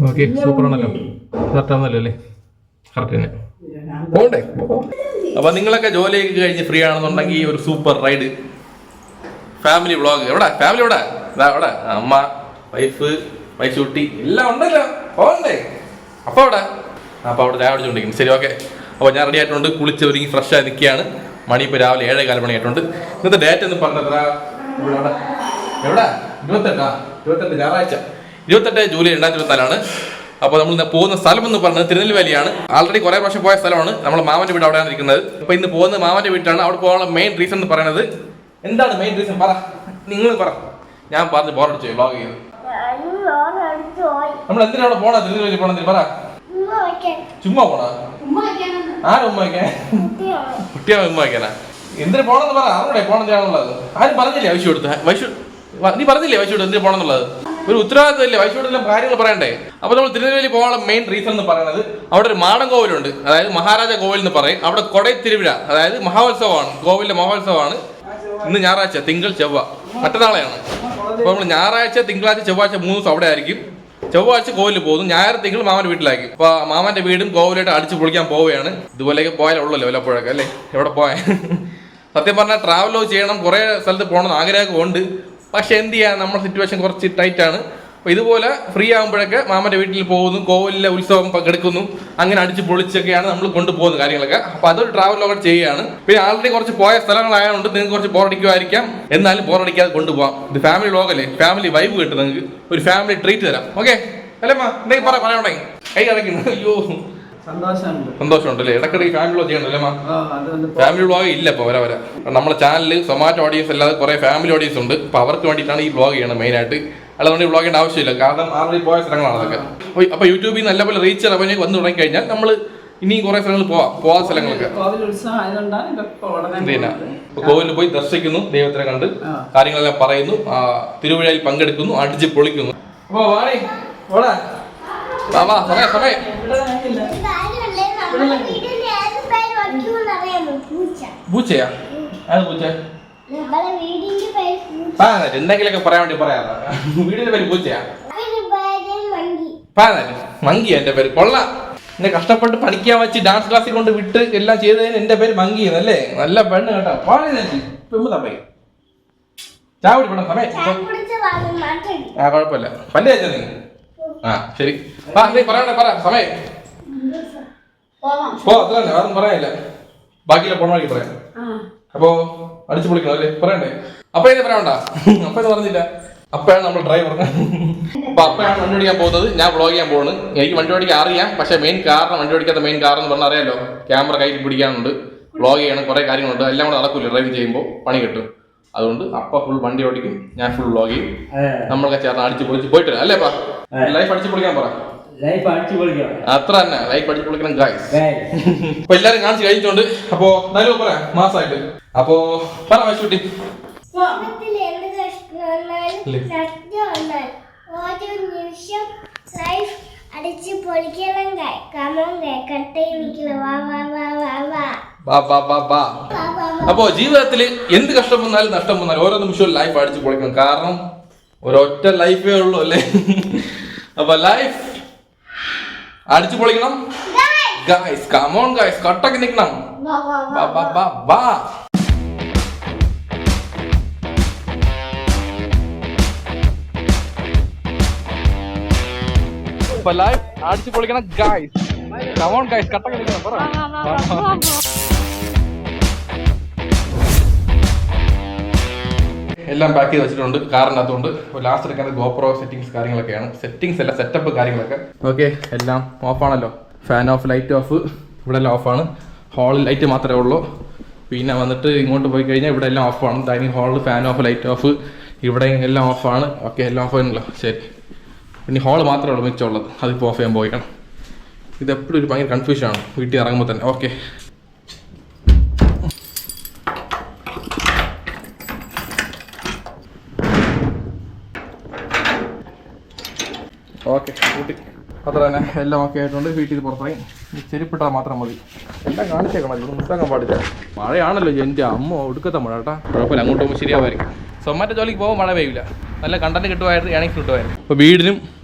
Okay, സൂപ്പറാണല്ലോ. കറക്റ്റാണല്ലോ അല്ലേ? Correct തന്നെ. പോകണ്ടേ? അപ്പൊ നിങ്ങളൊക്കെ ജോലിയൊക്കെ കഴിഞ്ഞ് ഫ്രീ ആണെന്നുണ്ടെങ്കിൽ ഒരു സൂപ്പർ റൈഡ് ഫാമിലി വ്ളോഗ്. എവിടെ ഫാമിലി? എവിടെ? അവിടെ അമ്മ, വൈഫ്, വൈഫൂട്ടി എല്ലാം ഉണ്ടല്ലോ. പോകണ്ടേ? അപ്പൊ അവിടെ അവിടെ ചായ അടിച്ചുകൊണ്ടിരിക്കുന്നു. ശരി, ഓക്കെ. അപ്പോൾ ഞാൻ റെഡി ആയിട്ടുണ്ട്, കുളിച്ച് ഒരുങ്ങി ഫ്രഷായി നിൽക്കുകയാണ്. മണി ഇപ്പോൾ രാവിലെ 7:15 മണിയായിട്ടുണ്ട്. ഇന്നത്തെ ഡേറ്റ് എന്ന് പറഞ്ഞത് ഇവിടെ എവിടെ? 28 ഞായറാഴ്ച, 28 ജൂലൈ 2024. അപ്പോൾ നമ്മൾ പോകുന്ന സ്ഥലം എന്ന് പറഞ്ഞത് തിരുനെൽവേലിയാണ്. ആൾറെഡി കുറേ പ്രാവശ്യം പോയ സ്ഥലമാണ്. നമ്മൾ മാമന്റെ വീട് അവിടെയാണ് ഇരിക്കുന്നത്. അപ്പോൾ ഇന്ന് പോകുന്നത് മാമന്റെ വീട്ടിലാണ്. അവിടെ പോകാനുള്ള മെയിൻ റീസൺ എന്ന് പറയുന്നത് എന്താണ്? മെയിൻ റീസൺ പറ, നിങ്ങൾ പറ. ഞാൻ പറഞ്ഞ് ബോറടിച്ചു വ്ളോഗ് ചെയ്ത്. നമ്മൾ എന്തിനാണ് അവിടെ പോണ? തിരുനെൽവേലി പോണെന്ന് പറ. ചുമ്മാ പോണാ? ആരും ഉമ്മ വയ്ക്കാൻ? കുട്ടിയാ ഉമ്മ വയ്ക്കാനാ? എന്തിനു പോണെന്ന് പറ. അവിടെ പോണെന്താണുള്ളത്? ആരും പറഞ്ഞില്ലേ വൈശു എടുത്ത്? വൈശു നീ പറഞ്ഞില്ലേ വൈശു എന്തിനു പോണെന്നുള്ളത്? ഒരു ഉത്തരവാദിത്തമില്ലേ വൈശുവിനെല്ലാം കാര്യങ്ങൾ പറയണ്ടേ? അപ്പോൾ നമ്മൾ തിരുനെൽവേലി പോകാനുള്ള മെയിൻ റീസൺ എന്ന് പറയുന്നത് അവിടെ ഒരു മാടൻ കോവിലുണ്ട്, അതായത് മഹാരാജ കോവിൽ എന്ന് പറയും. അവിടെ കൊടൈ തിരുവിഴ, അതായത് മഹോത്സവമാണ്, കോവിലിന്റെ മഹോത്സവമാണ്. ഇന്ന് ഞായറാഴ്ച, തിങ്കൾ, ചൊവ്വ, മറ്റന്നാളെയാണ്. അപ്പോൾ നമ്മൾ ഞായറാഴ്ച, തിങ്കളാഴ്ച, ചൊവ്വാഴ്ച 3 ദിവസം അവിടെ ആയിരിക്കും. ചൊവ്വാഴ്ച കോവിലിൽ പോകുന്നു, ഞായർ, തിങ്കൾ മാമന്റെ വീട്ടിലായിരിക്കും. അപ്പോൾ മാമന്റെ വീടും കോവിലായിട്ട് അടിച്ചു പൊളിക്കാൻ പോവുകയാണ്. ഇതുപോലെയൊക്കെ പോയാലുള്ളല്ലോ വല്ലപ്പോഴൊക്കെ അല്ലേ? എവിടെ പോയാൽ സത്യം പറഞ്ഞാൽ ട്രാവലോ ചെയ്യണം, കുറേ സ്ഥലത്ത് പോകണമെന്ന് ആഗ്രഹമൊക്കെ ഉണ്ട്. പക്ഷെ എന്ത് ചെയ്യാൻ, നമ്മുടെ സിറ്റുവേഷൻ കുറച്ച് ടൈറ്റാണ്. അപ്പോൾ ഇതുപോലെ ഫ്രീ ആകുമ്പോഴൊക്കെ മാമൻ്റെ വീട്ടിൽ പോകുന്നു, കോവിലിലെ ഉത്സവം പങ്കെടുക്കുന്നു, അങ്ങനെ അടിച്ച് പൊളിച്ചൊക്കെയാണ് നമ്മൾ കൊണ്ടുപോകുന്ന കാര്യങ്ങളൊക്കെ. അപ്പോൾ അതൊരു ട്രാവലൊക്കെ ചെയ്യുകയാണ്. പിന്നെ ആൾറെഡി കുറച്ച് പോയ സ്ഥലങ്ങളായതുകൊണ്ട് നിങ്ങൾക്ക് കുറച്ച് ബോറടിക്കുമായിരിക്കാം, എന്നാലും ബോറടിക്കാതെ കൊണ്ടുപോകാം. ഇത് ഫാമിലി വ്ളോഗല്ലേ, ഫാമിലി വൈബ് കിട്ടും. നിങ്ങൾക്ക് ഒരു ഫാമിലി ട്രീറ്റ് തരാം. ഓക്കെ അല്ലേ മാ? എന്തെങ്കിലും പറയണേ? കൈ കിടക്കുന്നു. അയ്യോ സന്തോഷമുണ്ടല്ലേ? ഇടയ്ക്കിടയ്ക്ക് ഫാമിലി വ്ളോഗ് ചെയ്യണല്ലേ മാ? ഫാമിലി വ്ളോഗ് ഇല്ല ഇപ്പോൾ വരെ. നമ്മുടെ ചാനലിൽ സൊമാറ്റോ ഓഡിയൻസ് അല്ലാതെ കുറേ ഫാമിലി ഓഡിയൻസ് ഉണ്ട്. അപ്പോൾ അവർക്ക് വേണ്ടിയിട്ടാണ് ഈ വ്ളോഗ് ചെയ്യണം മെയിനായിട്ട്. അല്ലാതെ വ്ളോഗ് ചെയ്യേണ്ട ആവശ്യമില്ല, കാരണം ആൾറെഡി പോയ സ്ഥലങ്ങളാണ് അതൊക്കെ. അപ്പോൾ യൂട്യൂബിൽ നിന്ന് നല്ലപോലെ റീച്ച് റവന്യൂ വന്നു തുടങ്ങി കഴിഞ്ഞാൽ നമ്മൾ ഇനിയും കുറേ സ്ഥലങ്ങൾ പോവാത്ത സ്ഥലങ്ങളൊക്കെ കോവിലിൽ പോയി ദർശിക്കുന്നു, ദൈവത്തിനെ കണ്ട് കാര്യങ്ങളെല്ലാം പറയുന്നു, തിരുവിഴയിൽ പങ്കെടുക്കുന്നു, അടിച്ച് പൊളിക്കുന്നു. അപ്പോൾ വാണി ഓടാ സമയം പൂച്ചയാ? അത് പൂച്ച എന്തെങ്കിലൊക്കെ പറയാൻ വേണ്ടി പറയാ. വീടിന്റെ പേര് പൂച്ചയാ? മങ്കി എന്റെ പേര്. കൊള്ളാം. എന്നെ കഷ്ടപ്പെട്ട് പഠിക്കാൻ വെച്ച് ഡാൻസ് ക്ലാസ്സിൽ കൊണ്ട് വിട്ട് എല്ലാം ചെയ്തതിന് എന്റെ പേര് മങ്കി എന്നല്ലേ? നല്ല പെണ്ണ് കേട്ടോ. തമ്മേ ചാവടി പെണ്ണ സമയം. ആ കുഴപ്പമില്ല. പല്ല് വെച്ചാ നീ? ആ ശരി. പറയണ്ടേ? പറ സമയം. അത്ര തന്നെ, വേറെ പറയാനില്ല. ബാക്കിയില്ല പോണ വഴിക്ക് പറയാം. അപ്പോ അടിച്ചു പൊളിക്കണം അല്ലേ? പറയണ്ടേ? അപ്പൊ ഇത് പറയണ്ട. അപ്പൊ ഇത് പറഞ്ഞില്ല. അപ്പയാണ് നമ്മൾ ഡ്രൈവർ. അപ്പൊ അപ്പയാണ് വണ്ടി ഓടിക്കാൻ പോകുന്നത്, ഞാൻ വ്ളോഗ് ചെയ്യാൻ പോകുന്നത്. എനിക്ക് വണ്ടി ഓടിക്കാൻ അറിയാം, പക്ഷെ മെയിൻ കാരണം, വണ്ടി ഓടിക്കാത്ത മെയിൻ കാരണം എന്ന് പറഞ്ഞാൽ അറിയാലോ, ക്യാമറ കയ്യിൽ പിടിക്കാനുണ്ട്, വ്ളോഗ് ചെയ്യണം, കുറെ കാര്യങ്ങളുണ്ട്. എല്ലാം കൂടെ നടക്കൂല ഡ്രൈവ് ചെയ്യുമ്പോൾ, പണി കിട്ടും. അതുകൊണ്ട് അപ്പ ഫുൾ വണ്ടി ഓടിക്കും, ഞാൻ ഫുൾ വ്ളോഗ് ചെയ്യും. നമ്മളൊക്കെ ചേർന്ന് അടിച്ചു പൊളിച്ച് പോയിട്ട് അല്ലേ? അപ്പ ലൈഫ് അടിച്ചു പൊളിക്കാൻ പറ. അത്ര തന്നെ, ലൈഫ് അടിച്ചു പൊളിക്കണം ഗായ്സ്. അപ്പൊ എല്ലാരും കാണിച്ച് കഴിച്ചോണ്ട്. അപ്പൊ എന്തായാലും പറയാം മാസമായിട്ട്. അപ്പൊ പറ വൈശൂട്ടി. അപ്പോ ജീവിതത്തിൽ എന്ത് കഷ്ടം വന്നാലും നഷ്ടം വന്നാലും ഓരോ നിമിഷവും ലൈഫ് അടിച്ചു പൊളിക്കണം. കാരണം ഒരൊറ്റ ലൈഫേ ഉള്ളൂ അല്ലേ? അപ്പൊ ലൈഫ് അടിച്ചു പൊളിക്കണം ഗായ്സ്. കം ഓൺ ഗായ്സ്, കട്ടൊക്കെ നിൽക്കണം. അപ്പൊ ലൈഫ് അടിച്ചു പൊളിക്കണം ഗായ്സ്. കം ഓൺ ഗായ്സ്, കട്ടൊക്കെ നിൽക്കണം. പറ. എല്ലാം പാക്ക് ചെയ്ത് വെച്ചിട്ടുണ്ട് കാറിനകത്തുകൊണ്ട്. ലാസ്റ്റ് എടുക്കുന്നത് ഗോപ്രോ സെറ്റിംഗ്സ് കാര്യങ്ങളൊക്കെയാണ്. സെറ്റിംഗ്സ് അല്ല, സെറ്റപ്പ് കാര്യങ്ങളൊക്കെ. ഓക്കെ, എല്ലാം ഓഫാണല്ലോ. ഫാൻ ഓഫ്, ലൈറ്റ് ഓഫ്, ഇവിടെ എല്ലാം ഓഫാണ്. ഹാളിൽ ലൈറ്റ് മാത്രമേ ഉള്ളൂ. പിന്നെ വന്നിട്ട് ഇങ്ങോട്ട് പോയി കഴിഞ്ഞാൽ ഇവിടെ എല്ലാം ഓഫാണ്. ഡൈനിങ് ഹാളിൽ ഫാൻ ഓഫ്, ലൈറ്റ് ഓഫ്, ഇവിടെ എല്ലാം ഓഫാണ്. ഓക്കെ, എല്ലാം ഓഫ് ആണല്ലോ. ശരി, പിന്നെ ഹാള് മാത്രമേ ഉള്ളൂ മിച്ചമുള്ളത്, അതിപ്പോൾ ഓഫ് ചെയ്യാൻ പോവുകയാണ്. ഇതെപ്പോഴും ഒരു ഭയങ്കര കൺഫ്യൂഷനാണ് വീട്ടിൽ ഇറങ്ങുമ്പോൾ തന്നെ. ഓക്കെ, ഓക്കെ കൂട്ടി അത്ര തന്നെ എല്ലാം ഓക്കെ ആയിട്ടുണ്ട്. വീട്ടിൽ നിന്ന് പുറത്തായി. ചെരുപ്പിട്ടാൽ മാത്രം മതി. എല്ലാം കാണിച്ചേക്കണം, ഇത് മുട്ടാക്കാൻ പാടില്ല. മഴയാണല്ലോ എൻ്റെ അമ്മ ഒടുക്കത്തെ മഴ കേട്ടാ. കുഴപ്പമില്ല, അങ്ങോട്ട് പോകുമ്പോൾ ശരിയാവായിരിക്കും. സൊമാറ്റോ ജോലിക്ക് പോകുമ്പോൾ മഴ പെയ്യില്ല, നല്ല കണ്ടന്റ് കിട്ടുമായിരുന്നു, ഏണിങ്സ് കിട്ടുമായിരുന്നു. അപ്പോൾ വീടിനും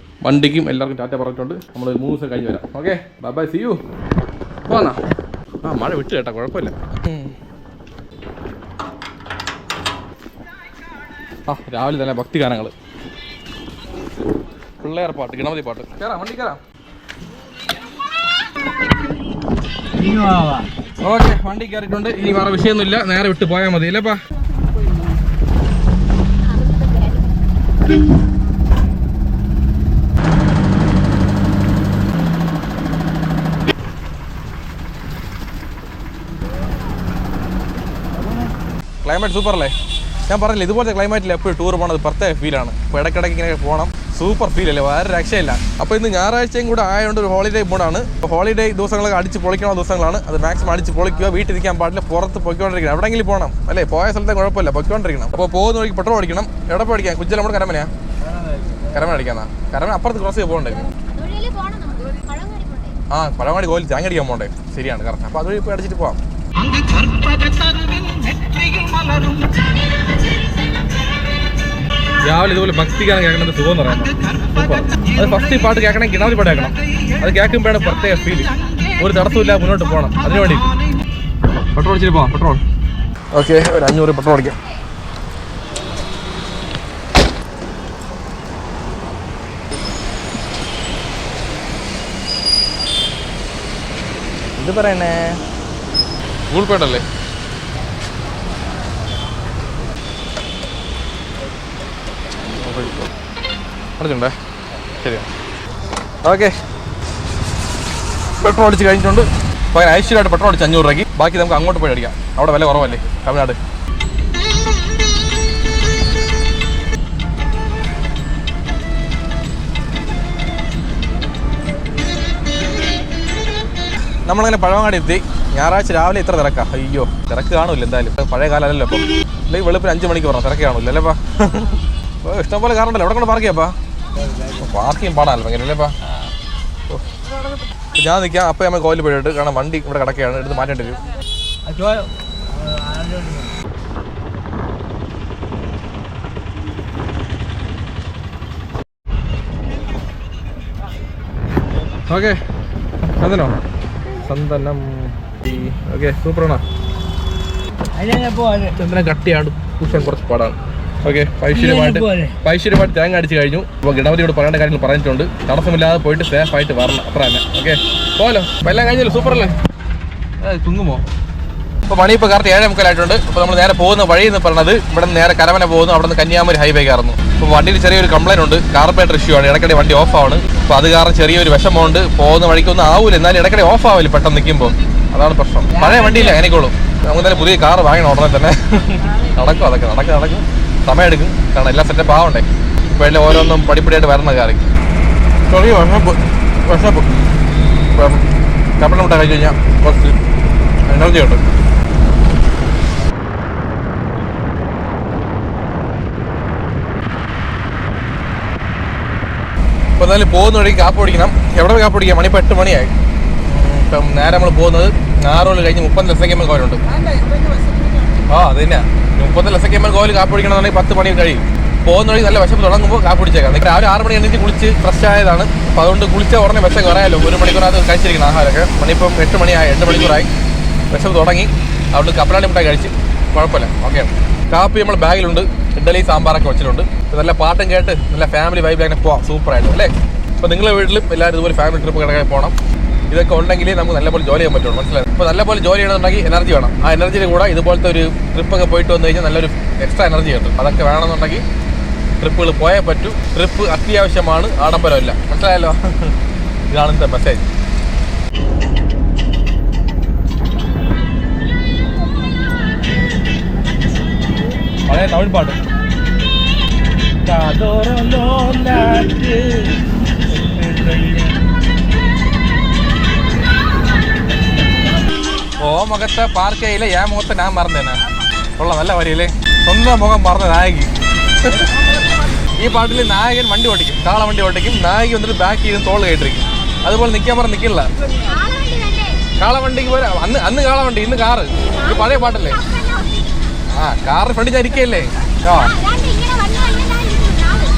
വണ്ടിക്കും എല്ലാവർക്കും ടാറ്റ പറഞ്ഞിട്ടുണ്ട്. നമ്മൾ 3 ദിവസം കഴിഞ്ഞ് വരാം. Okay bye bye, see you. പോന്നാ മഴ വിട്ട് കേട്ടാ, കുഴപ്പമില്ല. രാവിലെ തന്നെ ഭക്തി ഗാനങ്ങൾ, പിള്ളേർ പാട്ട്, ഗണപതി പാട്ട്. കയറാം, വണ്ടി കയറാം. ഓക്കെ വണ്ടി കയറിയിട്ടുണ്ട്. ഇനി വേറെ വിഷയമൊന്നുമില്ല, നേരെ വിട്ട് പോയാൽ മതി അല്ലേപ്പാ. ക്ലൈമറ്റ് സൂപ്പർ അല്ലേ? ഞാൻ പറഞ്ഞില്ല, ഇതുപോലത്തെ ക്ലൈമറ്റിൽ എപ്പോഴും ടൂർ പോകണത് പ്രത്യേക ഫീലാണ്. ഇപ്പോൾ ഇടയ്ക്കിടയ്ക്ക് ഇങ്ങനെ പോകണം, സൂപ്പർ ഫീൽ അല്ലേ, വേറെ രക്ഷയില്ല. അപ്പോൾ ഇന്ന് ഞായറാഴ്ചയും കൂടെ ആയതുകൊണ്ട് ഒരു ഹോളിഡേ മൂഡാണ്. അപ്പോൾ ഹോളിഡേ ദിവസങ്ങളൊക്കെ അടിച്ച് പൊളിക്കണ ദിവസങ്ങളാണ്. അത് മാക്സിമം അടിച്ച് പൊളിക്കുക, വീട്ടിൽ നിൽക്കാൻ പാടില്ല, പുറത്ത് പൊയ്ക്കൊണ്ടിരിക്കണം. എവിടെയെങ്കിലും പോകണം അല്ലേ, പോയ സ്ഥലത്തെ കുഴപ്പമില്ല, പൊയ്ക്കൊണ്ടിരിക്കണം. അപ്പോൾ പോകുന്ന വഴിക്ക് പെട്രോൾ അടിക്കണം. എവിടെ പോയി അടിക്കാം? കുജ്ജൽ നമ്മുടെ കരമനയാ? കരമന അടിക്കാന്നാ? കരമന അപ്പുറത്ത് ക്രോസ് ചെയ്ത് പോകണ്ടേ? ആ പഴമാടി കോയിൽ തേങ്ങ അടിക്കാൻ പോകണ്ടേ? ശരിയാണ്, കറക്റ്റ്. അപ്പോൾ അതുവഴി പോയി അടിച്ചിട്ട് പോവാം. രാവിലെ ഇതുപോലെ ഭക്തിഗാനം കേൾക്കണത് സുഖം എന്ന് പറയുന്നത് സൂപ്പർ. അത് ഫസ്റ്റ് പാട്ട് കേൾക്കണം, ഗണപതി പാട്ട് കേൾക്കണം. അത് കേൾക്കുമ്പോഴാണ് പ്രത്യേക ഫീല്. ഒരു തടസ്സമില്ല, മുന്നോട്ട് പോകണം. അതിനു വേണ്ടി പെട്രോൾ അടിച്ചിട്ട് പോവാം. പെട്രോൾ ഓക്കെ, ഒരു 500 പെട്രോൾ അടിക്കാം. ഇത് പറയണേ ഗൂഗിൾ പേ ഉണ്ടല്ലേ? അടിച്ചുണ്ടേ, ശരിയാണ്. ഓക്കെ പെട്രോൾ അടിച്ച് കഴിഞ്ഞിട്ടുണ്ട്. അപ്പോൾ അങ്ങനെ ഐശ്വര്യമായിട്ട് പെട്രോൾ അടിച്ച് 500 രൂപയ്ക്ക്. ബാക്കി നമുക്ക് അങ്ങോട്ട് പോയി അടിക്കാം, അവിടെ വില കുറവല്ലേ തമിഴ്നാട്. നമ്മളങ്ങനെ പഴവങ്ങാടി എത്തി. ഞായറാഴ്ച രാവിലെ ഇത്ര തിരക്കാ? അയ്യോ, തിരക്ക് കാണില്ല എന്തായാലും, പഴയ കാലമല്ലല്ലോ. അപ്പം അല്ലെങ്കിൽ വെളുപ്പിന് 5 മണിക്ക് പറഞ്ഞോ, തിരക്ക് കാണില്ല അല്ലേപ്പാ? ഇഷ്ടംപോലെ കാറുണ്ടല്ലോ, എവിടെ കൊണ്ട് പാർക്ക് ചെയ്യാപ്പാ? പാർക്കിങ് പാടാണല്ലോ ഭയങ്കര അല്ലേപ്പാ? ഞാൻ നിൽക്കാം. അപ്പം നമ്മൾ കോയിൽ പോയിട്ട്, കാരണം വണ്ടി ഇവിടെ കിടക്കുകയാണ്, എടുത്ത് മാറ്റേണ്ടി വരും. ഓക്കെ ചന്ദനോ? ചന്ദനം ഓക്കെ, സൂപ്പറാണോ? ചന്ദനം കട്ടിയാണ്, പൂശാൻ കുറച്ച് പാടാണ്. ഓക്കെ പൈശ്വര്യമായിട്ട് തേങ്ങ അടിച്ച് കഴിഞ്ഞു. അപ്പോൾ ഗണപതിയോട് പറയേണ്ട കാര്യങ്ങൾ പറഞ്ഞിട്ടുണ്ട്. തടസ്സമില്ലാതെ പോയിട്ട് സേഫായിട്ട് വരണം, അത്ര തന്നെ. ഓക്കെ പോലോ, അപ്പോൾ എല്ലാം കഴിഞ്ഞല്ലോ, സൂപ്പറല്ലേ? തുങ്ങുമോ? അപ്പോൾ മണി ഇപ്പോൾ കറക്റ്റ് 7:45 അപ്പോൾ നമ്മൾ നേരെ പോകുന്ന വഴി എന്ന് പറഞ്ഞത് ഇവിടെ നിന്ന് നേരെ കരമന പോകുന്നു, അവിടെ നിന്ന് കന്യാകുമാരി ഹൈവേ കയറുന്നു. അപ്പോൾ വണ്ടിയിൽ ചെറിയൊരു കംപ്ലൈൻറ്റ് ഉണ്ട്, കാർബറേറ്റർ ഇഷ്യൂ ആണ്, ഇടയ്ക്കിടെ വണ്ടി ഓഫ് ആണ്. അപ്പോൾ അത് കാരണം ചെറിയൊരു വിഷമമുണ്ട്. പോകുന്ന വഴിക്കൊന്നും ആവില്ല, എന്നാലും ഇടയ്ക്കിടെ ഓഫ് ആവില്ല പെട്ടെന്ന് നിൽക്കുമ്പോൾ, അതാണ് പ്രശ്നം. പഴയ വണ്ടിയില്ല എനിക്കുള്ളൂ. നമുക്ക് എന്തായാലും പുതിയ കാർ വാങ്ങണം ഉടനെ തന്നെ. നടക്കും, അതൊക്കെ നടക്കും, സമയം എടുക്കും, കാരണം എല്ലാ സെറ്റപ്പ് ആവണ്ടേ. ഇപ്പോൾ എല്ലാം ഓരോന്നും പടിപ്പടിയായിട്ട് വരുന്ന കാര്യം. ചെറിയ വിഷപ്പ് കപ്പലം മുട്ട കഴിച്ച് കഴിഞ്ഞാൽ കുറച്ച് എനർജി ഉണ്ട്. ഇപ്പോൾ എന്തായാലും പോകുന്ന വഴിക്ക് കാപ്പ് പിടിക്കണം. എവിടെ കാപ്പ് പിടിക്കാം? മണി ഇപ്പോൾ 8 മണിയായി. ഇപ്പം നേരെ നമ്മൾ പോകുന്നത് നാറോള് കഴിഞ്ഞ് 30 ലക്ഷക്കമ്മൽ കോയിലുണ്ട്. അത് തന്നെ 30 ലക്ഷക്കമ്മൽ കോയിൽ കാപ്പ് പിടിക്കണമെന്നുണ്ടെങ്കിൽ 10 മണി കഴിയും. പോകുന്ന വഴി നല്ല വിശപ്പ് തുടങ്ങുമ്പോൾ കാപ്പ് പിടിച്ചേക്കാം. രാവിലെ 6 മണി എണീറ്റ് കുളിച്ച് ഫ്രഷ് ആയതാണ്. അപ്പോൾ അതുകൊണ്ട് കുളിച്ച ഉടനെ വിശപ്പ് കുറയാലോ, 1 മണിക്കൂറകത്ത് കഴിച്ചിരിക്കണം ആഹാരമൊക്കെ. മണിയിപ്പം 8 മണിയായി, 2 മണിക്കൂറായി, വിശപ്പ് തുടങ്ങി. അതുകൊണ്ട് കപ്പലാണ്ടി മുട്ടായി കഴിച്ച് കുഴപ്പമില്ല. ഓക്കെ കാപ്പി നമ്മൾ ബാഗിലുണ്ട്, ഇഡ്ഡലി സാമ്പാറൊക്കെ വെച്ചിട്ടുണ്ട്. നല്ല പാട്ടും കേട്ട് നല്ല ഫാമിലി വൈബ് അങ്ങനെ പോവാം, സൂപ്പറായിട്ട് അല്ലേ? അപ്പോൾ നിങ്ങളുടെ വീട്ടിലും എല്ലാവരും ഇതുപോലെ ഫാമിലി ട്രിപ്പ് കിടക്കാൻ പോകണം. ഇതൊക്കെ ഉണ്ടെങ്കിൽ നമുക്ക് നല്ലപോലെ ജോലി ചെയ്യാൻ പറ്റുള്ളൂ, മനസ്സിലായി? അപ്പോൾ നല്ലപോലെ ജോലി ചെയ്യണമെന്നുണ്ടെങ്കിൽ എനർജി വേണം. ആ എനർജിയുടെ കൂടെ ഇതുപോലത്തെ ഒരു ട്രിപ്പൊക്കെ പോയിട്ട് വന്നു കഴിഞ്ഞാൽ നല്ലൊരു എക്സ്ട്രാ എനർജി കിട്ടും. അതൊക്കെ വേണമെന്നുണ്ടെങ്കിൽ ട്രിപ്പുകൾ പോയേ പറ്റൂ. ട്രിപ്പ് അത്യാവശ്യമാണ്, ആഡംബരമല്ല, മനസ്സിലായല്ലോ? ഇതാണ് ഇന്നത്തെ മെസ്സേജ്. പഴയ തമിഴ് പാട്ട്. ഓ മുഖത്തെ പാർക്കയിലെ ഏ മുഖത്തെ ഞാൻ മറന്നേനാ. ഉള്ള നല്ല വരിയല്ലേ, സ്വന്തം മുഖം മറന്ന നായകി. ഈ പാട്ടിൽ നായകൻ വണ്ടി ഓടിക്കും, കാള വണ്ടി ഓടിക്കും, നായകൻ വന്നിട്ട് ബാക്ക് ചെയ്ത് തോള് കേട്ടിരിക്കും. അതുപോലെ നിൽക്കാൻ പറഞ്ഞ് നിൽക്കില്ല. കാളവണ്ടിക്ക് പോരാ, അന്ന് കാളവണ്ടി, ഇന്ന് കാറ്. ഇത് പഴയ പാട്ടല്ലേ? ആ കാറ് ഫ്രണ്ട് ഞാൻ ഇരിക്കല്ലേ? ആ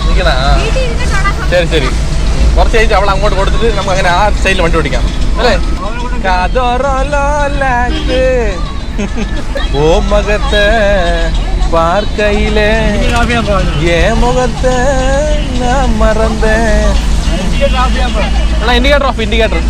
ഇരിക്കണ. ശരി ശരി, കുറച്ച് കഴിഞ്ഞ് അവൾ അങ്ങോട്ട് കൊടുത്തിട്ട് നമുക്ക് അങ്ങനെ ആ സ്റ്റൈലിൽ വണ്ടി ഓടിക്കാം അല്ലേ? ഓ മകത്തെ പാർക്കയിലെ ഏ മുഖത്തെ മറന്നേ. Indicator of, indicator.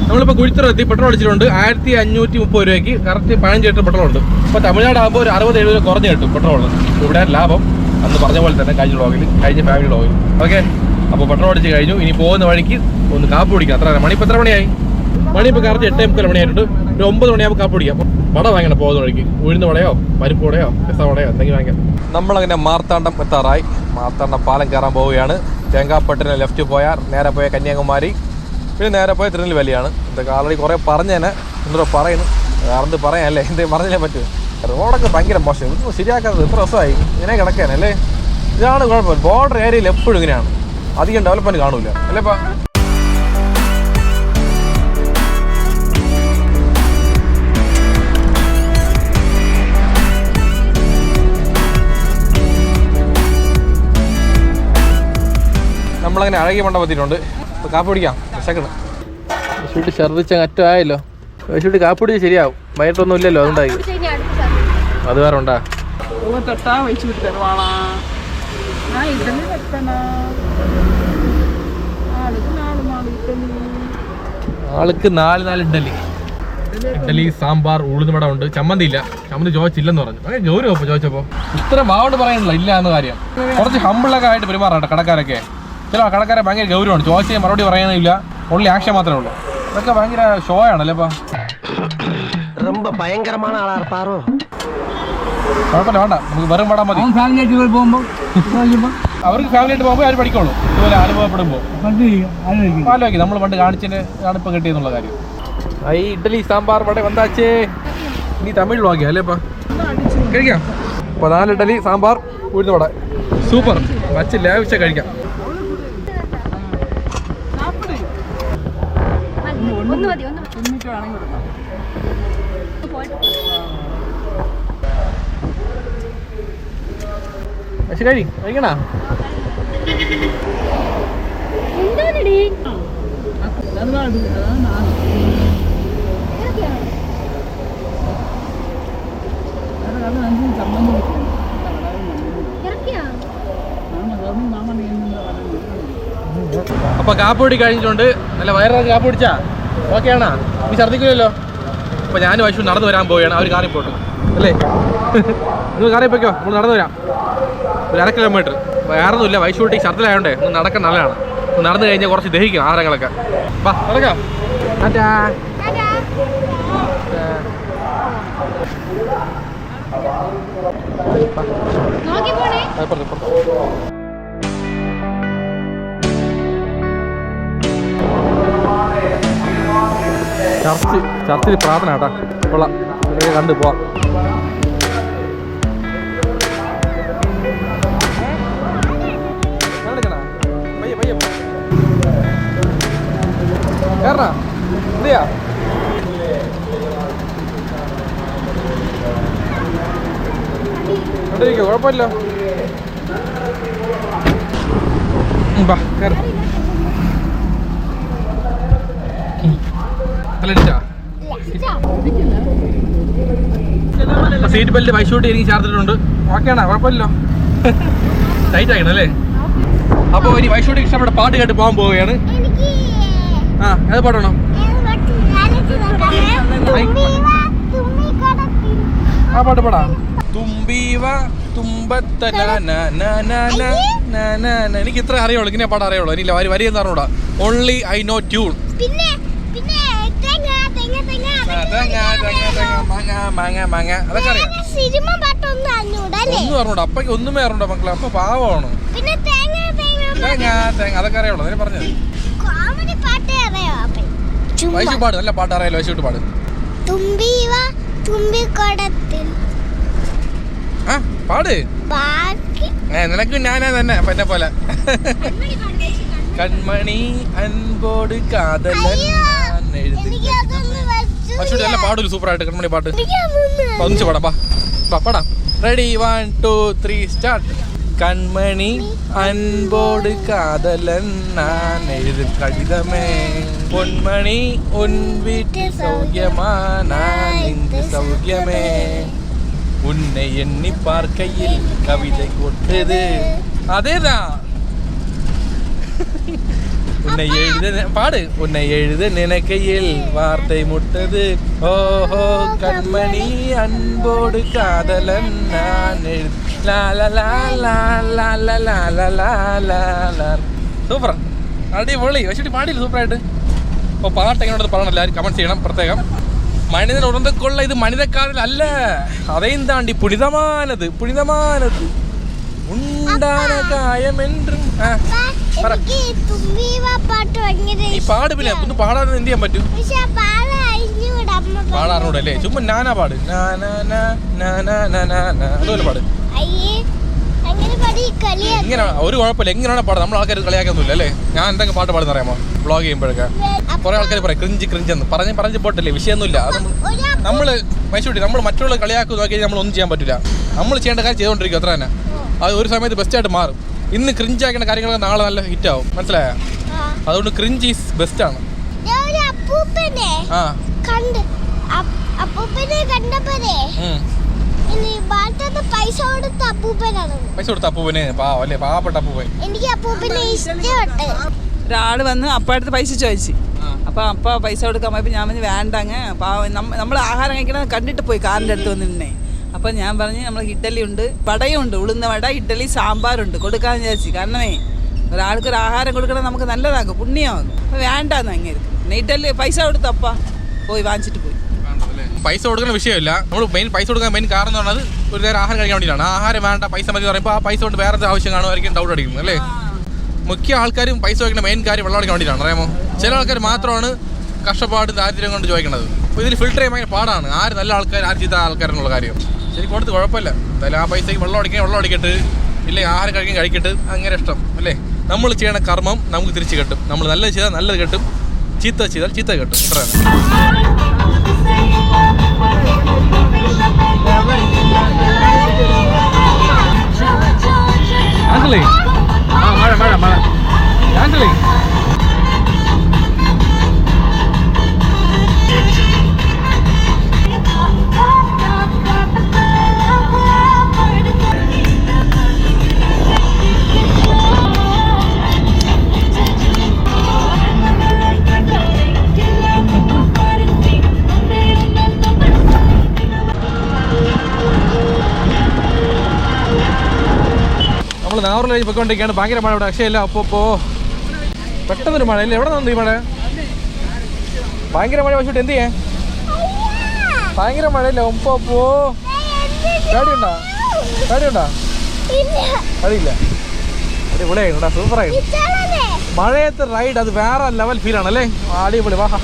നമ്മളിപ്പോൾ കുഴിത്തറെത്തി പെട്രോൾ അടിച്ചിട്ടുണ്ട്. 1530 രൂപയ്ക്ക് കറക്റ്റ് 15 ലിറ്റർ പെട്രോൾ ഉണ്ട്. ഇപ്പോൾ തമിഴ്നാടാകുമ്പോൾ ഒരു 60-70 രൂപ കുറഞ്ഞ് കിട്ടും പെട്രോൾ. ഇവിടെ ലാഭം അന്ന് പറഞ്ഞ പോലെ തന്നെ കഴിഞ്ഞ വ്ളോഗിൽ, കഴിഞ്ഞ ഫാമിലി വ്ളോഗിൽ. ഓക്കെ, അപ്പോൾ പെട്രോൾ അടിച്ച് കഴിഞ്ഞു. ഇനി പോകുന്ന വഴിക്ക് ഒന്ന് കാപ്പ് കുടിക്കാം. അത്ര മണി ഇപ്പോൾ എത്ര മണിയായി? മണി ഇപ്പോൾ കറക്റ്റ് 8:30 മണിയായിട്ടുണ്ട്. ഒരു 9 മണിയാകുമ്പോൾ കാപ്പ് കുടിക്കാം. വട വാങ്ങണം പോകുന്ന വഴിക്ക്. ഉഴുന്ന് വടയോ പരിപ്പ് വടയോ രസ വടയോ എന്തെങ്കിലും വാങ്ങിക്കാം. നമ്മളങ്ങനെ മാർത്താണ്ഡം എത്താറായി. മാർത്താണ്ഡം പാലം കയറാൻ പോവുകയാണ്. തേങ്കാപ്പട്ടിന് ലെഫ്റ്റ് പോയാൽ നേരെ പോയ കന്യാകുമാരി, പിന്നെ നേരെ പോയ തിരുനെൽവേലിയാണ്. ഇതൊക്കെ ആൾറെഡി കുറേ പറഞ്ഞേനെ, എന്തോ പറയുന്നു. വേറെന്ത് പറയാനല്ലേ, എന്തെങ്കിലും പറഞ്ഞാലേ പറ്റൂ. റോഡൊക്കെ ഭയങ്കര മോശം, ഇതൊന്നും ശരിയാക്കാത്തത് എത്ര ദിവസമായി ഇങ്ങനെ കിടക്കാനല്ലേ. ഇതാണ് കുഴപ്പം, ബോർഡർ ഏരിയയിൽ എപ്പോഴും ഇങ്ങനെയാണ്, അധികം ഡെവലപ്മെൻറ്റ് കാണൂല അല്ലേപ്പാ. നമ്മളങ്ങനെ അഴകിയ മണ്ഡപത്തിട്ടുണ്ട്. ഇപ്പോൾ കാപ്പി പിടിക്കാം. വിശക്കണം. വിഷുട്ടി ഛർദ്ദിച്ച അറ്റമായല്ലോ. വിഷുട്ടി കാപ്പി പിടിച്ച് ശരിയാവും. വൈകിട്ടൊന്നും ഇല്ലല്ലോ, അതുകൊണ്ടായി. അത് വേറെ ഉണ്ടാ. ആൾക്ക് 4 ഇഡ്ഡലി. ഇഡ്ഡലി, സാമ്പാർ, ഉഴുന്നുവട ഉണ്ട്. ചമ്മന്തി ഇല്ല, ചമ്മന്തി ചോദിച്ചില്ലെന്ന് പറഞ്ഞു. അങ്ങനെ ഗൗരവം ഇപ്പോൾ ചോദിച്ചപ്പോൾ ഇത്ര വാവോട് പറയാനില്ല ഇല്ല എന്ന കാര്യം. കുറച്ച് ഹമ്പിളൊക്കെ ആയിട്ട് പെരുമാറാട്ടെ കടക്കാരൊക്കെ. ചില കടക്കാരെ ഭയങ്കര ഗൗരവമാണ്, ചോദിച്ചാൽ മറുപടി പറയാനില്ല, ഓൺലി ആക്ഷൻ മാത്രമേ ഉള്ളൂ. അതൊക്കെ ഭയങ്കര ഷോ ആണല്ലേ ഇപ്പം. കുഴപ്പമില്ല, വേണ്ട, നമുക്ക് വെറും പടാൻ മതി. അവർക്ക് ഫാമിലി ആയിട്ട് പോകുമ്പോൾ അവർ പഠിക്കുള്ളൂ. ഇതുപോലെ അനുഭവപ്പെടുമ്പോൾ ആലോചിക്കും നമ്മൾ പണ്ട് കാണിച്ചതിന് ഇപ്പം കിട്ടിയെന്നുള്ള കാര്യം. ഈ ഇഡ്ഡലി, സാമ്പാർ, വട വന്നാച്ചേ. ഇനി തമിഴ് വാങ്ങിയാ അല്ലേ ഇപ്പം കഴിക്കാം. അപ്പോൾ 4 ഇഡ്ഡലി, സാമ്പാർ, ഉഴുന്ന വട, സൂപ്പർ. വച്ച് ലാവിച്ച കഴിക്കാം. കഴിക്കണ അപ്പൊ കാപ്പുപൊടി കഴിഞ്ഞിട്ടുണ്ട്. നല്ല വയറിറങ്ങി കാപ്പ് പിടിച്ചാ ഓക്കെ ആണോ? നീ ഛർദ്ദിക്കില്ലല്ലോ. അപ്പോൾ ഞാനും വൈഷു നടന്നു വരാൻ പോവുകയാണ്. അവർ കാറിൽ പോട്ടു അല്ലേ? നിങ്ങൾ കാറിൽ പോയിക്കോ, നമ്മൾ നടന്നു വരാം. ഒരു 1/2 കിലോമീറ്റർ. വേറൊന്നുമില്ല, വൈഷൂട്ടി ഛർദ്ദിലായോണ്ടേ ഒന്ന് നടക്കാൻ നല്ലതാണ്. നടന്നു കഴിഞ്ഞാൽ കുറച്ച് ദഹിക്കും ആഹാരങ്ങളൊക്കെ. വാ നടക്കാം. ചർച്ചിൽ പ്രാർത്ഥന കേട്ടാ, കൊള്ളാം. കണ്ടു പോവാം. കേറണ എന്തിയാ? കണ്ടിരിക്കോ, കുഴപ്പമില്ല. സീറ്റ് ബെൽറ്റ് വൈഷൂട്ടി എനിക്ക് ചേർത്തിട്ടുണ്ട്. ഓക്കെയാണോ? കുഴപ്പമില്ലല്ലോ. ടൈറ്റ് ആക്കണം അല്ലേ? അപ്പോൾ ഇനി വൈഷൂട്ടി ഇഷ്ടപ്പെട്ട പാട്ട് കേട്ട് പോകാൻ പോവുകയാണ്. ആ ഏത് പാട്ടാണോ? ആ പാട്ട് പാടാ. തുമ്പീവ തുമ്പത്ത. എനിക്ക് ഇത്ര അറിയുള്ളൂ, ഇങ്ങനെ പാട്ട് അറിയുള്ളൂ. എനിക്കില്ല വരി എന്ന് അറിഞ്ഞൂടാ. Only I know tune. അതൊക്കെ അറിയാം. ഒന്നും അറിഞ്ഞൂടാ. അപ്പക്ക് ഒന്നുമേ അറിഞ്ഞൂടാ മക്കളെ. അപ്പൊ പാവമാണ്. അതൊക്കെ അറിയുള്ളൂ. അതിനെ പറഞ്ഞത് വൈഷു പാട്. നല്ല പാട്ട് അറിയാലോ. വൈഷൂട്ട് പാട്. പാട്. നിനക്ക് ഞാനാ തന്നെ പറ്റ പോലെ. കൺമണി അൻപോട് കാതലൻ നല്ല പാടൂല് സൂപ്പറായിട്ട് കൺമണി പാട്ട്. ഒന്നിച്ച് പാടാ പാടാ. Ready 1 2 3 start. കൺമണി അൻപോട് കാതലൻ நான் எழுதும் கடிதமே பொன்மணி உன் வீட்டு சௌக்கியமா நான் இங்கு சௌக்கியமே உன்னை எண்ணி பார்க்கையில் கவிதை கொட்டது. அதேதான். உன்னை எழுத பாடு. உன்னை எழுத நினைக்கையில் வார்த்தை முட்டது. ஓஹோ கண்மணி அன்போடு காதலன் நான் സൂപ്പർ അടിപൊളി. പക്ഷേ പാടിയില്ല സൂപ്പറായിട്ട്. അപ്പോൾ പാട്ട് എങ്ങനെയുണ്ടെന്ന് പറയണം, എല്ലാവരും കമൻറ്റ് ചെയ്യണം. പ്രത്യേകം മനിതൻ ഉറന്തക്കൊള്ള ഇത് മനിതക്കാരല്ല, അதையும் താണ്ടി പുനിതമാനത് പുനിതമാനത് ഉണ്ടാന കായമെன்றுം. ഈ പാട് പിന്നെ ഒന്ന് പാടാൻ എന്ത് ചെയ്യാൻ പറ്റും? പാടാറിനൂടല്ലേ? ചുമ്മാ നാനാ പാട്. അതുപോലെ പാട്. ഇങ്ങനെ ഒരു കുഴപ്പമില്ല, എങ്ങനെയാണ് പാടുന്നത്? നമ്മൾ ആൾക്കാർ കളിയാക്കൊന്നുമില്ല അല്ലേ? ഞാൻ എന്തെങ്കിലും പാട്ട് പാടുന്ന അറിയാമോ? വ്ളോഗ് ചെയ്യുമ്പോഴൊക്കെ കുറെ ആൾക്കാർ പറയും ക്രിഞ്ച് പറഞ്ഞ് പോട്ടില്ലേ, വിഷയമൊന്നുമില്ല. അത് നമ്മൾ മൈസൂട്ടി നമ്മൾ മറ്റുള്ള കളിയാക്കി നോക്കിയാൽ നമ്മളൊന്നും ചെയ്യാൻ പറ്റില്ല. നമ്മൾ ചെയ്യേണ്ട കാര്യം ചെയ്തുകൊണ്ടിരിക്കും, അത്ര തന്നെ. അത് ഒരു സമയത്ത് ബെസ്റ്റായിട്ട് മാറും. ഇന്ന് ക്രിഞ്ച് ആക്കേണ്ട കാര്യങ്ങളൊക്കെ നാളെ നല്ല ഹിറ്റാവും, മനസ്സിലായോ? അതുകൊണ്ട് ക്രിഞ്ച് ഈസ് ബെസ്റ്റ് ആണ്. പൈസ കൊടുത്ത അപ്പൂപ്പന് പാവല്ലേ, പാവപ്പെട്ട അപ്പൂപ്പൻ. ഒരാള് വന്ന് അപ്പടുത്ത് പൈസ ചോദിച്ചു. അപ്പൊ അപ്പ പൈസ കൊടുക്കാൻ പോയപ്പോ ഞാൻ പറഞ്ഞു വേണ്ട, അങ്ങ് നമ്മൾ ആഹാരം കഴിക്കണത് കണ്ടിട്ട് പോയി കാറിന്റെ അടുത്ത് വന്നിരുന്നേ. അപ്പൊ ഞാൻ പറഞ്ഞു നമ്മൾ ഇഡ്ഡലി ഉണ്ട്, വടയുണ്ട്, ഉളുന്ന വട, ഇഡ്ഡലി, സാമ്പാറുണ്ട് കൊടുക്കാന്ന് വിചാരിച്ചു. കാരണമേ ഒരാൾക്ക് ഒരു ആഹാരം കൊടുക്കണം നമുക്ക് നല്ലതാകും, പുണ്യമാകും. അപ്പൊ വേണ്ടാന്ന് അങ്ങനെ ഇഡ്ഡലി പൈസ കൊടുത്തപ്പ പോയി വാങ്ങിച്ചിട്ട് പോയി. പൈസ കൊടുക്കുന്ന വിഷയമില്ല. നമ്മൾ പൈസ കൊടുക്കാൻ മെയിൻ കാരണം എന്ന് പറഞ്ഞത് ഒരു നേരം ആഹാരം കഴിക്കാൻ വേണ്ടിയിട്ടാണ്. ആഹാരം വേണ്ട പൈസ മതി പറയുമ്പോൾ ആ പൈസ കൊണ്ട് വേറെ ആവശ്യം കാണുമായിരിക്കും ഡൗട്ട് അടിക്കുന്നത് അല്ലേ? മിക്ക ആൾക്കാരും പൈസ വയ്ക്കുന്ന മെയിൻ കാര്യം വെള്ളം അടിക്കാൻ വേണ്ടിയിട്ടാണ്, അറിയാമോ? ചില ആൾക്കാർ മാത്രമാണ് കഷ്ടപ്പാട് ദാരിദ്ര്യം കൊണ്ട് ചോദിക്കുന്നത്. അപ്പോൾ ഇതിൽ ഫിൽട്ടർ ചെയ്യാൻ ഭയങ്കര പാടാണ്. ആര് നല്ല ആൾക്കാർ, ആര് ചീത്ത ആൾക്കാരെന്നുള്ള കാര്യം. ശരി, കൊടുത്ത് കുഴപ്പമില്ല. എന്തായാലും ആ പൈസയ്ക്ക് വെള്ളം അടിക്കട്ടെ, ഇല്ലേ ആഹാരം കഴിക്കട്ടെ, അങ്ങനെ ഇഷ്ടം അല്ലേ? നമ്മൾ ചെയ്യണ കർമ്മം നമുക്ക് തിരിച്ച് കിട്ടും. നമ്മൾ നല്ലത് ചെയ്താൽ നല്ലത് കിട്ടും, ചീത്ത ചെയ്താൽ ചീത്ത കിട്ടും. ഇത്രയാണ്. ആൻസലി മഴ ആൻസലി നമ്മൾ നാവൂറിലേക്ക് പോയിക്കൊണ്ടിരിക്കുകയാണ്. ഭയങ്കര മഴ ഇവിടെ, രക്ഷയില്ല. അപ്പോൾ പെട്ടെന്നൊരു മഴ ഇല്ല. എവിടെ നിന്ന് ഈ മഴ? ഭയങ്കര മഴ. പക്ഷേ എന്ത് ചെയ്യാൻ? ഭയങ്കര മഴയില്ല. ഒപ്പോ പേടിയുണ്ടോ? അറിയില്ല. അടിപൊളിയായിട്ടാ, സൂപ്പറായിട്ട്. മഴയത്ത് റൈഡ് അത് വേറെ ലെവൽ ഫീൽ ആണല്ലേ? അടിപൊളി. വാഹ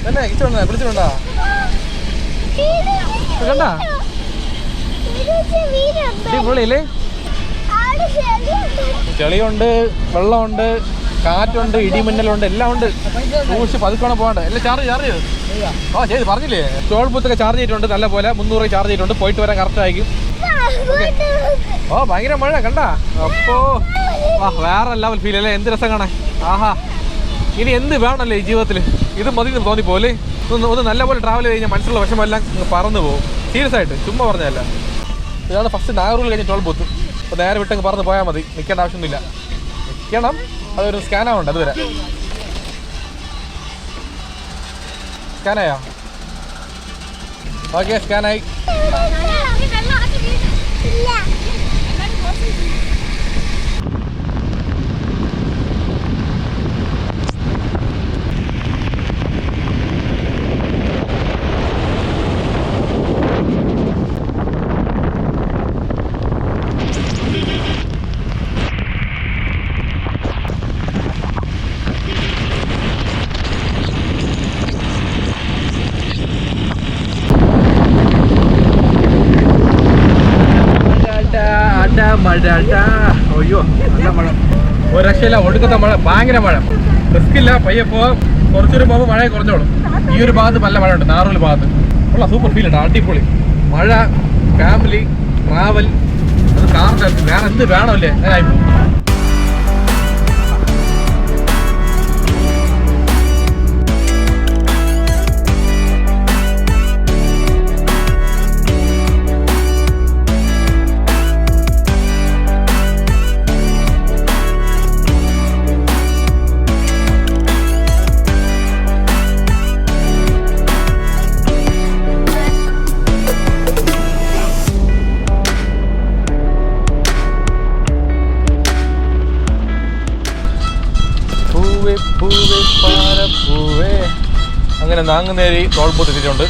തന്നെ വിളിച്ചിട്ടുണ്ടോ? കണ്ടാ അടിപൊളിയല്ലേ? ചെളിയുണ്ട്, വെള്ളമുണ്ട്, കാറ്റുണ്ട്, ഇടിമിന്നലുണ്ട്, എല്ലാം ഉണ്ട്. സൂക്ഷിച്ച് പതുക്കണം പോകണ്ട. എല്ലാം ചാർജ് ചെയ്ത് ചെയ്ത് പറഞ്ഞില്ലേ? ടോൾ ബൂത്തൊക്കെ ചാർജ് ചെയ്തിട്ടുണ്ട്, നല്ല പോലെ 300 ചാർജ് ചെയ്തിട്ടുണ്ട്. പോയിട്ട് വരാൻ കറക്റ്റ് ആയിരിക്കും. ഭയങ്കര മഴ കണ്ടാ? അപ്പോ വേറെ ലെവൽ ഫീൽ അല്ലേ? എന്ത് രസം കാണാൻ. ആഹാ, ഇനി എന്ത് വേണമല്ലേ ഈ ജീവിതത്തിൽ? ഇത് മതി തോന്നിപ്പോലെ. ഒന്ന് നല്ലപോലെ ട്രാവൽ ചെയ്ത് കഴിഞ്ഞാൽ മനസ്സിലുള്ള വിഷമെല്ലാം പറന്നു പോകും. സീരിയസ് ആയിട്ട്, ചുമ്മാ പറഞ്ഞതല്ല. ഇതാണ് ഫസ്റ്റ് നാഗൂറിൽ കഴിഞ്ഞ ടോൾ ബൂത്ത്. അപ്പോൾ നേരെ വിട്ടങ്ങ് പറന്ന് പോയാൽ മതി, നിൽക്കേണ്ട ആവശ്യമൊന്നുമില്ല. നിൽക്കണം, അതൊരു സ്കാനാവുണ്ട്. അതുവരെ സ്കാനായോ? ഓക്കെ, സ്കാനായി. അയ്യോ നല്ല മഴ, ഒരു രക്ഷയില്ല, ഒടുക്കത്തെ മഴ, ഭയങ്കര മഴ. റിസ്കില്ല, പയ്യെ പോവാം. കുറച്ചൊരു പോകുമ്പോൾ മഴ കുറഞ്ഞോളും. ഈ ഒരു ഭാഗത്ത് നല്ല മഴ ഉണ്ട്, നാറൂൽ ഭാഗത്ത് ഉള്ള സൂപ്പർ ഫീൽ ഉണ്ട്, അടിപൊളി മഴ. ഫാമിലി ട്രാവൽ, അത് കാറിൻ്റെ വേറെ എന്ത് വേണമല്ലേ, അങ്ങനായിപ്പോ. അങ്ങനെ നാങ്ങുന്നേരി ടോൾ ബൂത്ത് എത്തിയിട്ടുണ്ട്.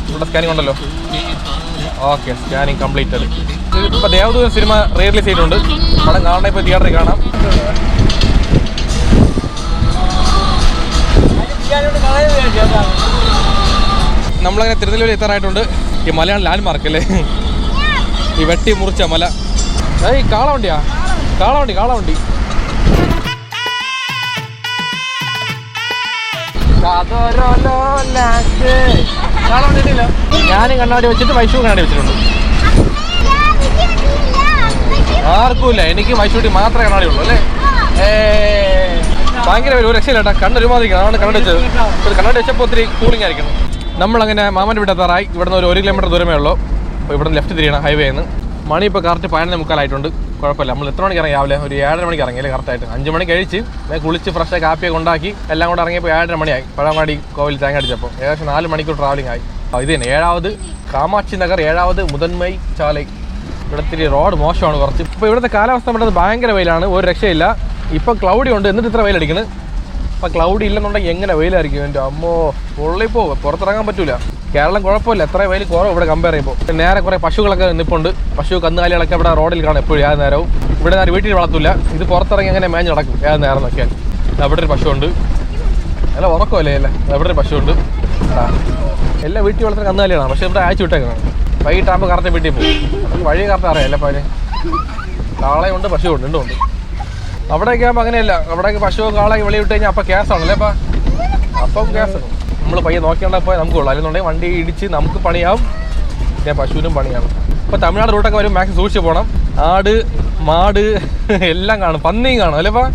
ഇവിടെ സ്കാനിങ് ഉണ്ടല്ലോ. Okay, scanning completed. ഇപ്പോൾ ദേവദൂതൻ സിനിമ റിലീസ് ചെയ്തിട്ടുണ്ട്. പടം കാണാൻ ഇപ്പോൾ തിയേറ്ററിൽ കാണാം. നമ്മളങ്ങനെ തിരുനെല്ലൂർ എത്താറായിട്ടുണ്ട്. ഈ മലയാണ് ലാൻഡ് മാർക്ക് അല്ലേ, ഈ വെട്ടി മുറിച്ച മല. ഈ കാളവണ്ടിയാ, കാളവണ്ടി. ഞാനും കണ്ണാടി വെച്ചിട്ട് വൈഷു കണ്ണാടി വെച്ചിട്ടുണ്ട്. ആർക്കുമില്ല, എനിക്ക് വൈഷൂട്ടി മാത്രമേ കണ്ണാടി ഉള്ളൂ അല്ലേ. ഭയങ്കര ഒരു രക്ഷയില്ല കേട്ടോ, കണ്ണൊരുമാതിരി ആണ് കണ്ണാടി വെച്ചത്. കണ്ണാടി വെച്ചപ്പോൾ ഒത്തിരി കൂളിംഗ് ആയിരിക്കണം. നമ്മളങ്ങനെ മാമൻ്റെ വീട്ടെത്താറായി. ഇവിടുന്ന് ഒരു 1 കിലോമീറ്റർ ദൂരമേ ഉള്ളൂ. അപ്പോൾ ഇവിടുന്ന് ലെഫ്റ്റ് തിരിയണം ഹൈവേന്ന്. മണി ഇപ്പോൾ കറക്റ്റ് 11:45 കുഴപ്പമില്ല. നമ്മൾ എത്ര മണിക്ക് ഇറങ്ങി? രാവിലെ ഒരു 7:30 മണിക്ക് ഇറങ്ങിയല്ലേ കറക്റ്റായിട്ട്. 5 മണി കഴിച്ച് കുളിച്ച് ഫ്രഷ് കാപ്പിയൊക്കെ ഉണ്ടാക്കി എല്ലാം കൂടെ ഇറങ്ങിയപ്പോൾ 7:30 മണിയായി. പഴങ്ങാടി കോവിൽ തേങ്ങ അടിച്ചപ്പോൾ ഏകദേശം 4 മണിക്കൂർ ട്രാവലിംഗ് ആയി. ഇത് തന്നെ 7வது കാമാക്ഷി നഗർ, 7வது മുതന്മൈ ചാലൈ. ഇവിടത്തിരി റോഡ് മോശമാണ് കുറച്ച്. ഇപ്പോൾ ഇവിടുത്തെ കാലാവസ്ഥ പെട്ടത് ഭയങ്കര വെയിലാണ്, ഒരു രക്ഷയില്ല. ഇപ്പം ക്ലൗഡി ഉണ്ട്, എന്നിട്ട് ഇത്ര വെയിലടിക്കുന്നത്. അപ്പം ക്ലൗഡി ഇല്ലെന്നുണ്ടെങ്കിൽ എങ്ങനെ വെയിലായിരിക്കും എൻ്റെ അമ്മോ, പൊള്ളിപ്പോ പുറത്തിറങ്ങാൻ പറ്റൂല. കേരളം കുഴപ്പമില്ല, എത്ര വെയിൽ കുറവ് ഇവിടെ കമ്പയർ ചെയ്യുമ്പോൾ. നേരെ കുറേ പശുക്കളൊക്കെ നിൽപ്പുണ്ട്. പശു കന്നുകാലികളൊക്കെ ഇവിടെ റോഡിൽ കാണും എപ്പോഴും ഏത് നേരവും. ഇവിടെ നേരെ വീട്ടിൽ വളർത്തില്ല, ഇത് പുറത്തിറങ്ങി അങ്ങനെ മേഞ്ഞ് നടക്കും ഏത് നേരം നോക്കിയാൽ. അവിടെ ഒരു പശുവുണ്ട്, നല്ല ഉറക്കമല്ലേ അല്ലേ. അവിടെ ഒരു പശുവുണ്ട്. എല്ലാം വീട്ടിൽ വളർത്തുന്ന കന്നുകാലികളാണ്, പക്ഷേ ഇവിടെ അയച്ചു വിട്ടേക്കാണ്. വൈകിട്ടാകുമ്പോൾ കറക്റ്റ് വീട്ടിൽ പോകും. നമുക്ക് വഴി കറക്റ്റ് അറിയാം അല്ലേ. അപ്പോൾ കാളയുണ്ട്, പശുവുണ്ട്, രണ്ടുമുണ്ട്. അവിടെയൊക്കെ ആകുമ്പോൾ അങ്ങനെയല്ല. അവിടെയൊക്കെ പശു കാളയൊക്കെ വെളി വിട്ട് കഴിഞ്ഞാൽ അപ്പം ഗ്യാസാണല്ലേ. അപ്പം ഗ്യാസ് നമ്മൾ പയ്യെ നോക്കിയാണ്ടപ്പോൾ നമുക്ക് കൊള്ളാം. അല്ലെന്നുണ്ടെങ്കിൽ വണ്ടി ഇടിച്ച് നമുക്ക് പണിയാവും, പിന്നെ പശുവിനും പണിയാണ്. ഇപ്പോൾ തമിഴ്നാട് റൂട്ടൊക്കെ വരും, മാക്സിമം സൂക്ഷിച്ച് പോകണം. ആട് മാട് എല്ലാം കാണും, പന്നിയും കാണും അല്ലേ. ഇപ്പോൾ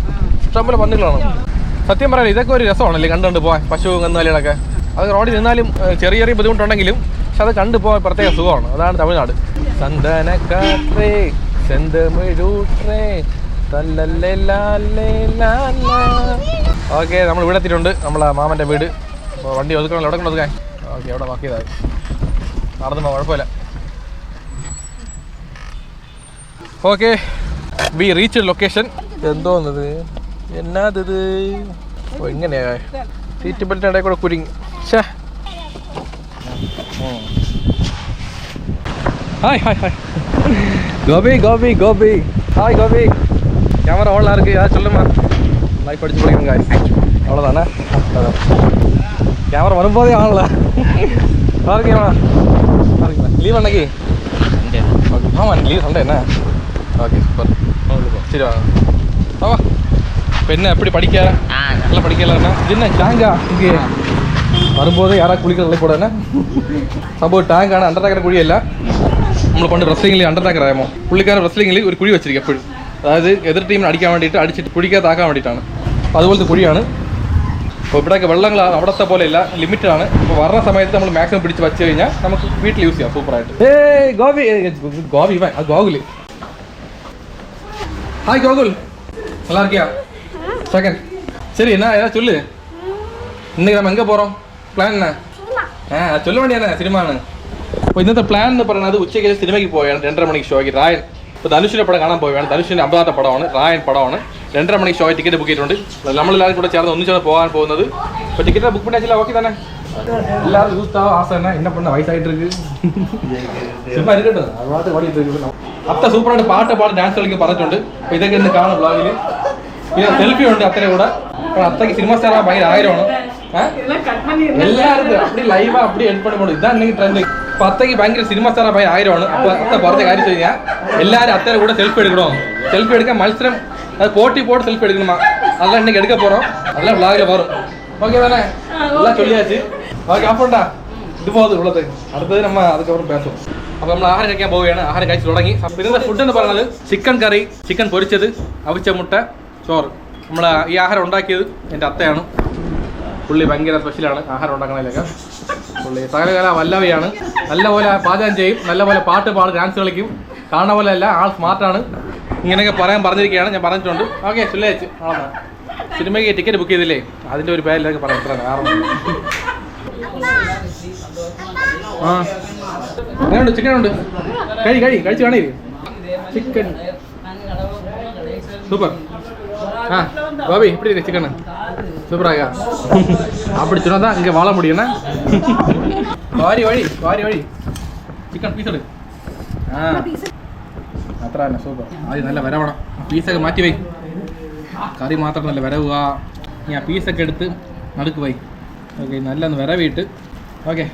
ഇഷ്ടംപോലെ പന്നികളാണ്. സത്യം പറയാം, ഇതൊക്കെ ഒരു രസമാണല്ലേ കണ്ടുകൊണ്ട് പോകാൻ. പശു കന്നുകാലികളൊക്കെ അത് റോഡിൽ നിന്നാലും ചെറിയ ചെറിയ ബുദ്ധിമുട്ടുണ്ടെങ്കിലും പക്ഷെ അത് കണ്ടു പോകാൻ പ്രത്യേക സുഖമാണ്. അതാണ് തമിഴ്നാട്. സന്തനക്കാത്രേ സെന്തമിഴൂത്രേ. ഓക്കെ, നമ്മൾ ഇവിടെ എത്തിയിട്ടുണ്ട്. നമ്മളെ മാമൻ്റെ വീട്. വണ്ടി ഒതുക്കണല്ലോ, എവിടെ കൊണ്ട് ഒതുക്കാൻ? ഓക്കെ, അവിടെ വാക്ക് ചെയ്താൽ നടന്നു പോകാം, കുഴപ്പമില്ല. Okay, we reach location. എന്തോന്നത്, എന്നാത്? ഓ, ഇങ്ങനെയാ സീറ്റ് ബെൽറ്റ് ഇടയിൽ കൂടെ കുരുങ്ങി. Hi hi hi Gopi Gopi Gopi hi Gopi camera ஓடலாம் இருக்குது. யாரும் சொல்லுமா, லைஃப் அடிச்சு போடுங்க. அவ்வளோதானே, அதான் கேமரா வரும்போதே ஆகல. பாருங்கம்மா, பாருங்களா லீவ் அன்னைக்கு? ஓகே, ஆமாம் லீவ் சண்டே என்ன? Okay super. சரி வாங்க ஆவா. இப்போ என்ன எப்படி படிக்க? நல்லா படிக்கலண்ணா. இது என்ன டேங்கா? இங்கே வரும்போது யாராவது குளிக்கிற நிலை போட என்ன സംഭവം ടാങ്കാണ്, അണ്ടർടാക്കർ കുഴിയല്ല. നമ്മൾ പണ്ട് റെസ്ലിംഗിൽ അണ്ടർടാക്കർ ആയമോ, പുള്ളിക്കാരൻ റെസ്ലിംഗിൽ ഒരു കുഴി വെച്ചിരിക്കും എപ്പോഴും. അതായത് എതിർ ടീമിന് അടിക്കാൻ വേണ്ടിയിട്ട്, അടിച്ചിട്ട് കുഴിക്കകത്താക്കാൻ വേണ്ടിയിട്ടാണ്. അപ്പോൾ അതുപോലത്തെ കുഴിയാണ്. അപ്പോൾ ഇവിടെയൊക്കെ വെള്ളങ്ങൾ അവിടത്തെ പോലെ ഇല്ല, ലിമിറ്റഡാണ്. അപ്പോൾ വരുന്ന സമയത്ത് നമ്മൾ മാക്സിമം പിടിച്ച് വെച്ച് കഴിഞ്ഞാൽ നമുക്ക് വീട്ടിൽ യൂസ് ചെയ്യാം സൂപ്പറായിട്ട്. ഗോപി ഗോപി ഗോകുൽ. ഹായ് ഗോകുൽ, நல்லா இருக்கியா? செகண்ட். சரி, என்ன ஏதாவது சொல்லு. இன்னைக்கு நம்ம எங்கே போகிறோம்? பிளான் என்ன? சொல்ல வேண்டியண்ணே സിനിമയാണ്. അപ്പോൾ ഇന്നത്തെ പ്ലാൻ എന്ന് പറയുന്നത് ഉച്ചയ്ക്ക് സിനിമയ്ക്ക് പോവുകയാണ് 2:30 മണിക്ക് ഷോയ്ക്ക്. റായൻ ഇപ്പോൾ ധനുഷിൻ്റെ പടം കാണാൻ പോവുകയാണ്. ധനുഷിൻ്റെ 50ാമത്തെ പടമാണ്, റായൻ പടമാണ്. 2:30 മണിക്ക് ഷോയ്ക്ക് ടിക്കറ്റ് ബുക്ക് ചെയ്തിട്ടുണ്ട്. നമ്മളെല്ലാവരും കൂടെ ചേർന്ന് ഒന്നിച്ചാണ് പോകാൻ പോകുന്നത്. ഇപ്പോൾ ടിക്കറ്റ് ബുക്ക് பண்ணியாச்சுல? ஓகே தானே? எல்லாரும் யூத்தாக ஆசை என்ன பண்ண வயசாகிட்டு இருக்கு. சும்மா இருக்கட்டும், அது பார்த்து ஓடிட்டு இருக்கு. അത്ത സൂപ്പറായിട്ട് പാട്ട് പാടി ഡാൻസ് കളിക്കാൻ പറഞ്ഞിട്ടുണ്ട്. അപ്പോൾ ഇതൊക്കെ ഇന്ന് കാണും ബ്ലോഗിൽ. പിന്നെ സെൽഫി ഉണ്ട് അത്തനെ കൂടെ. അപ്പോൾ അത്തയ്ക്ക് സിനിമ സ്റ്റാർ ഭയങ്കര ആഗ്രഹമാണ്. எல்லாருக்கும் அப்படி லைவா அப்படி எட் பண்ண முடியும். இதான் இன்னைக்கு ட்ரெண்ட். അപ്പൊ അത്തയ്ക്ക് ഭയങ്കര സിനിമ സ്റ്റാർ ഭയ ആഗ്രഹമാണ്. അപ്പൊ അത്ത പറഞ്ഞ കാര്യം വെച്ച് കഴിഞ്ഞാൽ എല്ലാവരും അത്തേടെ കൂടെ സെൽഫി എടുക്കണോ, സെൽഫി എടുക്കാൻ മത്സരം, അത് പോട്ടി പോട്ട് സെൽഫി എടുക്കണമാ. അതെല്ലാം എനിക്ക് എടുക്ക പോறோம், அதெல்லாம் vlogல வரும். ஓகே தானே? எல்லாம் சொல்லியாச்சு. ஓகே அப்போடா ഇത് പോകുന്നത് ഉള്ളത്. അടുത്തത് നമ്മ അതുക്കപ്പുറം പേസും. അപ്പോൾ നമ്മൾ ആഹാരം കഴിക്കാൻ പോവുകയാണ്. ആഹാരം കഴിച്ച് തുടങ്ങി. അപ്പോൾ ഇന്നത്തെ ഫുഡ് എന്ന് പറയുന്നത് ചിക്കൻ കറി, ചിക്കൻ പൊരിച്ചത്, അവിച്ച മുട്ട, ചോറ്. നമ്മൾ ഈ ആഹാരം ഉണ്ടാക്കിയത് എൻ്റെ അത്തയാണ്. പുള്ളി ഭയങ്കര സ്പെഷ്യലാണ് ആഹാരം ഉണ്ടാക്കണതിലൊക്കെ. പുള്ളി സകലകല വല്ലവയാണ്. നല്ലപോലെ പാചകം ചെയ്യും, നല്ലപോലെ പാട്ട് പാടും, ഡാൻസ് കളിക്കും. കാണുന്ന പോലെ അല്ല, ആൾ സ്മാർട്ടാണ്. ഇങ്ങനെയൊക്കെ പറഞ്ഞിരിക്കുകയാണ്, ഞാൻ പറഞ്ഞിട്ടുണ്ട്. ഓക്കെ ചൊല്ലിയച്ച് ആളാ. സിനിമയ്ക്ക് ടിക്കറ്റ് ബുക്ക് ചെയ്തില്ലേ, അതിൻ്റെ ഒരു പേരിലൊക്കെ പറയാം. എത്രയാണ് കാരണം ആ എങ്ങനെയുണ്ട്? ചിക്കൻ ഉണ്ട്, കഴിച്ച് കാണേ. Chicken super. ஆ பாபி எப்படி இருக்கு சிக்கன்? சூப்பராக அப்படி சொன்னா தான் இங்கே வாழ முடியும்னா. வாரி வழி ചിക്കൻ പീസ് എടുക്കും. ആ അത്ര തന്നെ സൂപ്പർ. ആദ്യം നല്ല വരവണം, പീസൊക്കെ മാറ്റി വൈ. കറി മാത്രം നല്ല വരവുക. ഞാൻ പീസൊക്കെ എടുത്ത് നടുക്ക് വൈ. ഓക്കെ നല്ല ഒന്ന് വരവിട്ട്. ഓക്കെ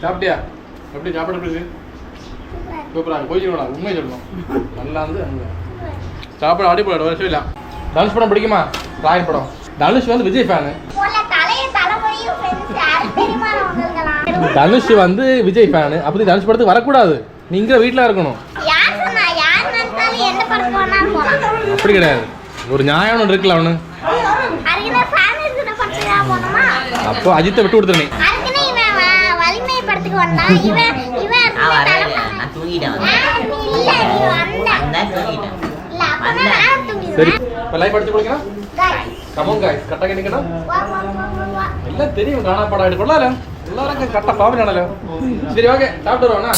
சாப்பிட்டியா? எப்படி சாப்பாடு எப்படி இருக்கு? சூப்பராக போய் சொல்லலாம், உண்மை சொல்லணும். நல்லா இருந்து அங்கே சாப்பாடு அடிப்படை வருஷம் இல்லை. தனுஷ் படம் பிடிக்குமா? ராயன் படம். தனுஷ் வந்து விஜய் ஃபேனு. தனுஷ் வந்து விஜய் ஃபேனு. அப்படி தனுஷ் படத்துக்கு வரக்கூடாது, நீங்க வீட்டில் இருக்கணும். அப்படி கிடையாது, ஒரு நியாயம் ஒன்று இருக்குல்ல அவனு. அப்போ அஜித்தை விட்டு கொடுத்துருனே. சரி இப்போ லைஃப் அடிச்சு கொடுக்கலாம். கமோன் गाइस கட்ட கணிக்கணும். எல்லாம் தெரியும், കാണാ പടം എടുക്കൊള്ളാലോ. എല്ലാവരും കട്ട ഫാമിലാണല്ലോ. ശരി ഓക്കെ சாப்பிட்டு வருவோம்னா.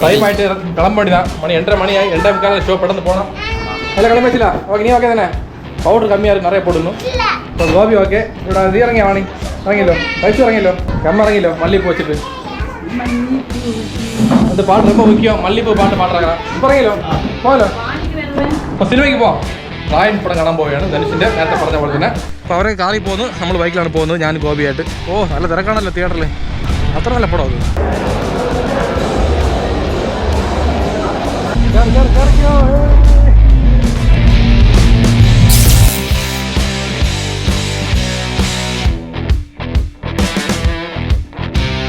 டைம் ஆயிட்டு கிளம்ப வேண்டியதான். மணி 2:30 மணி ஆகி 2:45 ஷோ படந்து போனோம். எல்லாம் கிளம்பிச்சில. ஓகே நீ ஓகே தானே? பவுடர் கம்மியாக இருக்கு, நிறைய போடணும். இப்போ கோபி ஓகே. ഇവിടെ ഇത് ഇറങ്ങിയാ വാണി ഇറങ്ങിയല്ലോ, കഴിച്ചു ഇറങ്ങിയല്ലോ, കമ്മ ഇറങ്ങിയല്ലോ. മല്ലിപ്പൂ വെച്ചിട്ട് அந்த பாட்டு ரொம்ப முக்கியம். மல்லிப்பூ பாட்டு பாடுறாங்க. இப்போ ഇറങ്ങിയല്ലോ, പോകല്ലോ. അപ്പോൾ സിനിമയ്ക്ക് പോവാം. റായൻ പടം കാണാൻ പോവുകയാണ്. ധനുഷിൻ്റെ നേരത്തെ പറഞ്ഞ പോലെ തന്നെ. അപ്പോൾ അവരെ കാറിൽ പോകുന്നു, നമ്മൾ ബൈക്കിലാണ് പോകുന്നത്, ഞാൻ ഗോപിയായിട്ട്. ഓ നല്ല തിരക്കാണല്ലോ തിയേറ്ററിൽ. അത്ര നല്ല പടം അത്.